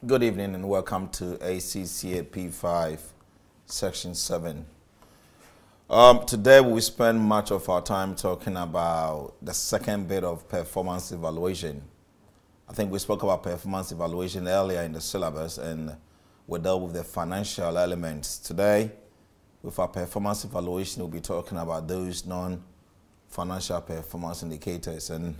Good evening and welcome to ACCA P5, Section 7. Today we spend much of our time talking about the second bit of performance evaluation. I think we spoke about performance evaluation earlier in the syllabus and we dealt with the financial elements. Today, with our performance evaluation, we'll be talking about those non-financial performance indicators. And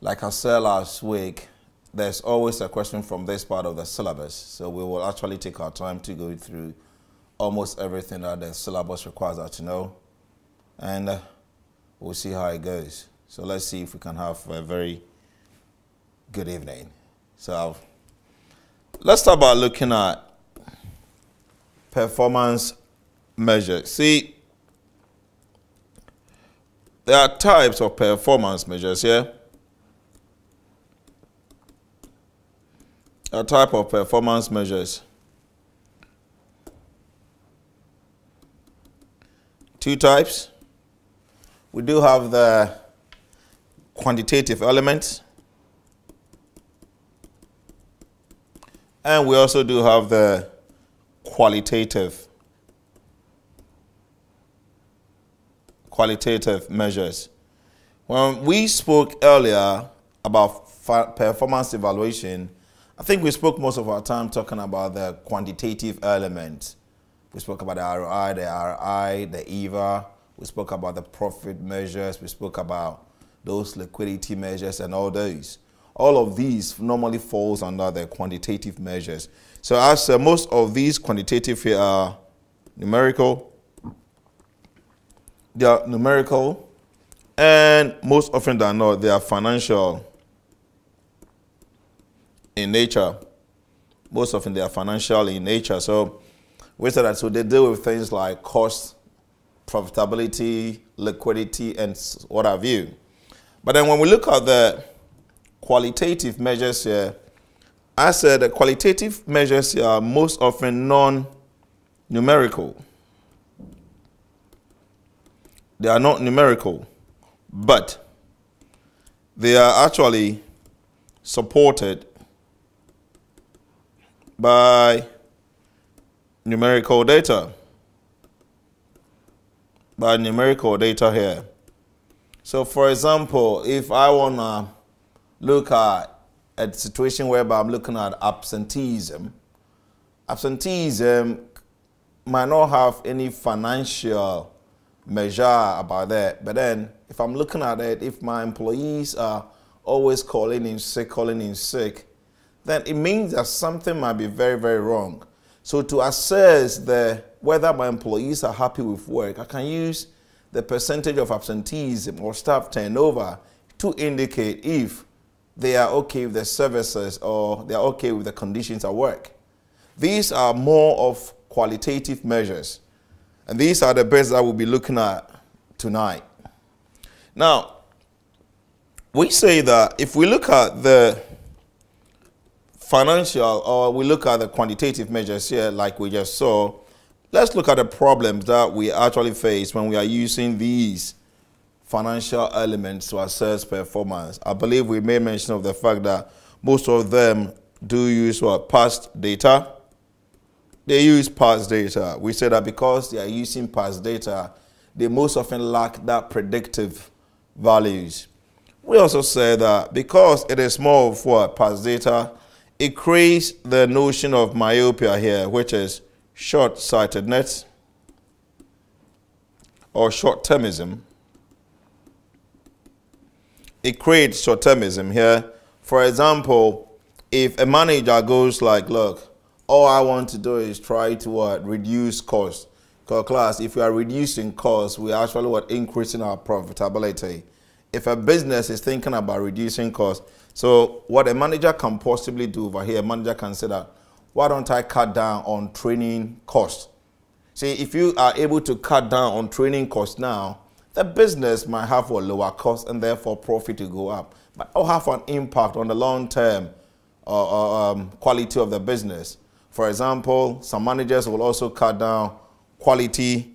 like I said last week, there's always a question from this part of the syllabus, so we will actually take our time to go through almost everything that the syllabus requires us to know, and we'll see how it goes. So let's see if we can have a very good evening. So let's start by looking at performance measures. See, there are types of performance measures here. A type of performance measures. Two types. We do have the quantitative elements, and we also do have the qualitative measures. When we spoke earlier about performance evaluation, I think we spoke most of our time talking about the quantitative elements. We spoke about the ROI, the EVA. We spoke about the profit measures. We spoke about those liquidity measures and all those. All of these normally falls under the quantitative measures. So as most of these quantitative here are numerical. They are numerical, and most often than not, they are financial in nature. Most often they are financial in nature. So we said that, so they deal with things like cost, profitability, liquidity, and what have you. But then when we look at the qualitative measures here, I said the qualitative measures here are most often non-numerical. They are not numerical, but they are actually supported by numerical data. By numerical data here. So for example, if I want to look at a situation whereby I'm looking at absenteeism, absenteeism might not have any financial measure about that. But then if I'm looking at it, if my employees are always calling in sick, then it means that something might be very, very wrong. So to assess whether my employees are happy with work, I can use the percentage of absenteeism or staff turnover to indicate if they are okay with the services or they are okay with the conditions at work. These are more of qualitative measures, and these are the best that we'll be looking at tonight. Now, we say that if we look at the financial, or we look at the quantitative measures here like we just saw, let's look at the problems that we actually face when we are using these financial elements to assess performance. I believe we made mention of the fact that most of them do use what? Past data. They use past data. We say that because they are using past data, they most often lack that predictive values. We also say that because it is more of what? Past data, it creates the notion of myopia here, which is short-sightedness or short-termism. It creates short-termism here. For example, if a manager goes like, look, all I want to do is try to reduce costs. Because class, if we are reducing costs, we are actually increasing our profitability. If a business is thinking about reducing costs, so what a manager can possibly do over here, a manager can say that, why don't I cut down on training costs? See, if you are able to cut down on training costs now, the business might have a lower cost and therefore profit to go up. But it'll have an impact on the long-term quality of the business. For example, some managers will also cut down quality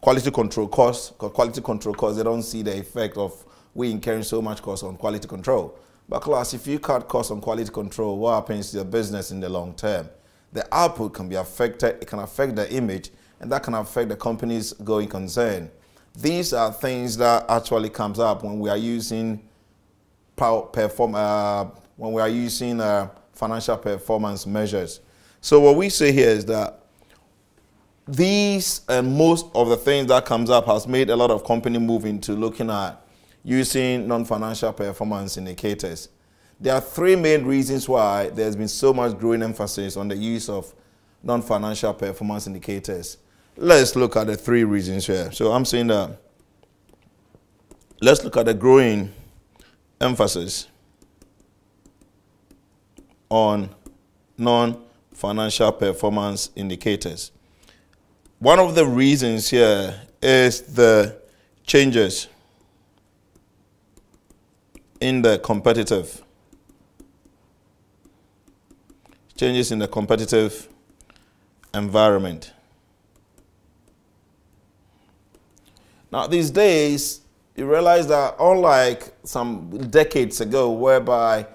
control costs, because quality control costs, they don't see the effect of we incurring so much cost on quality control. But class, if you cut costs on quality control, what happens to your business in the long term? The output can be affected, it can affect the image, and that can affect the company's going concern. These are things that actually comes up when we are using financial performance measures. So what we say here is that these and most of the things that comes up has made a lot of company move into looking at using non-financial performance indicators. There are three main reasons why there's been so much growing emphasis on the use of non-financial performance indicators. Let's look at the three reasons here. So I'm saying that let's look at the growing emphasis on non-financial performance indicators. One of the reasons here is the changes in the competitive environment. Now, these days, you realize that unlike some decades ago, whereby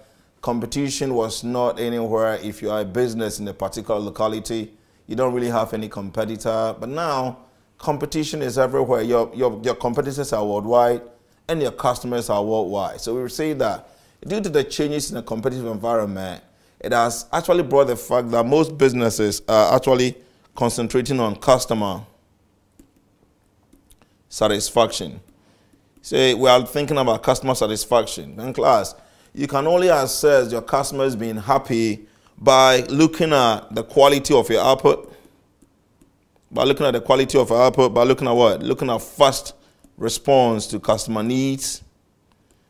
competition was not anywhere, if you are a business in a particular locality, you don't really have any competitor. But now, competition is everywhere. Your competitors are worldwide, and your customers are worldwide. So we would say that due to the changes in the competitive environment, it has actually brought the fact that most businesses are actually concentrating on customer satisfaction. Say we are thinking about customer satisfaction. In class, you can only assess your customers being happy by looking at the quality of your output. By looking at the quality of your output, by looking at what? Looking at fast response to customer needs.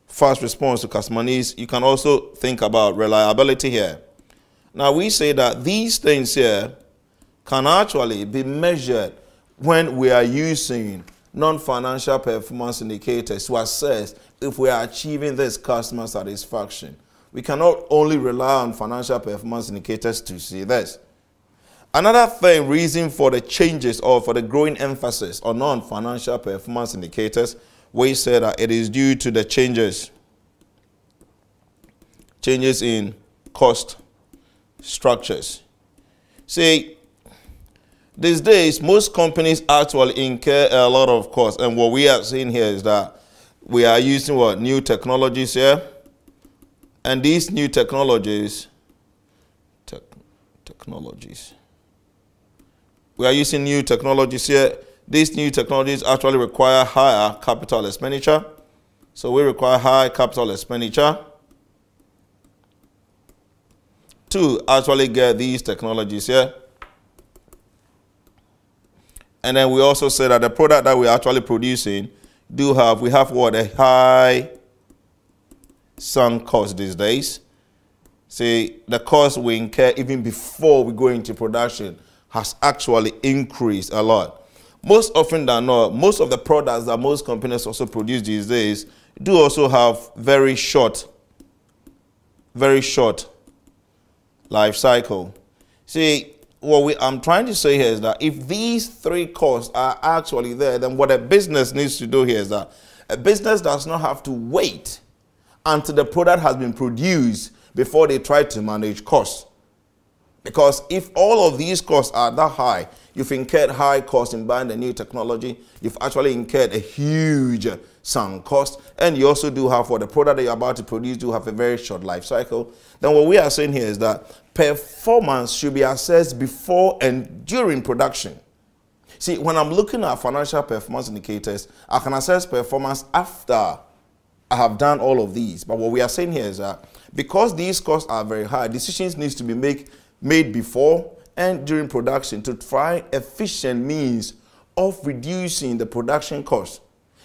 Fast response to customer needs. You can also think about reliability here. Now we say that these things here can actually be measured when we are using non-financial performance indicators to assess if we are achieving this customer satisfaction. We cannot only rely on financial performance indicators to see this. Another reason for the changes or for the growing emphasis on non-financial performance indicators, we say that it is due to the changes in cost structures. See, these days, most companies actually incur a lot of costs, and what we are seeing here is that we are using what? New technologies here, and these new technologies, we are using new technologies here. These new technologies actually require higher capital expenditure. So we require high capital expenditure to actually get these technologies here. And then we also say that the product that we're actually producing we have what? A high sunk cost these days. See, the cost we incur even before we go into production has actually increased a lot. Most often than not, most of the products that most companies also produce these days do also have very short life cycle. See, what I'm trying to say here is that if these three costs are actually there, then what a business needs to do here is that a business does not have to wait until the product has been produced before they try to manage costs. Because if all of these costs are that high, you've incurred high costs in buying the new technology, you've actually incurred a huge sunk cost, and you also do have, for the product that you're about to produce, do have a very short life cycle. Then what we are saying here is that performance should be assessed before and during production. See, when I'm looking at financial performance indicators, I can assess performance after I have done all of these. But what we are saying here is that because these costs are very high, decisions need to be made before and during production to try efficient means of reducing the production cost.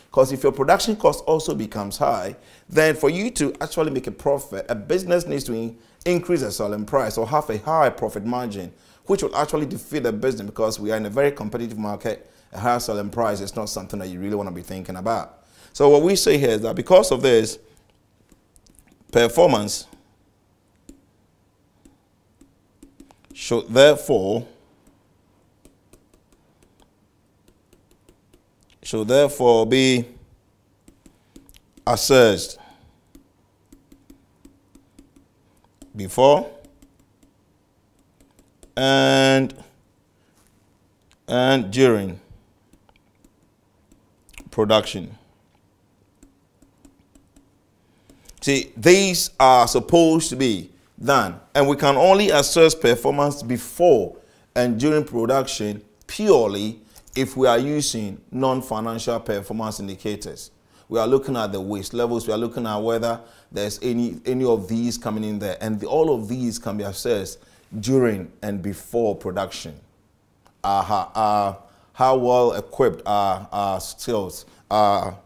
Because if your production cost also becomes high, then for you to actually make a profit, a business needs to increase the selling price or have a high profit margin, which will actually defeat the business, because we are in a very competitive market. A high selling price is not something that you really want to be thinking about. So what we say here is that because of this, performance should therefore be assessed before and during production. See, these are supposed to be done, and we can only assess performance before and during production purely if we are using non-financial performance indicators. We are looking at the waste levels, we are looking at whether there's any of these coming in there, and all of these can be assessed during and before production. How well equipped are our skills, our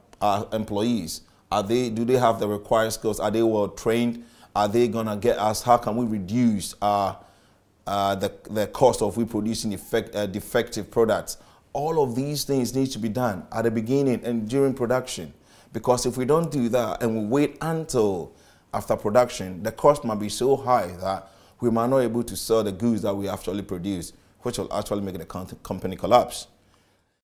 employees? Do they have the required skills? Are they well trained? Are they gonna get us? How can we reduce the cost of reproducing defective products? All of these things need to be done at the beginning and during production, because if we don't do that and we wait until after production, the cost might be so high that we might not be able to sell the goods that we actually produce, which will actually make the company collapse.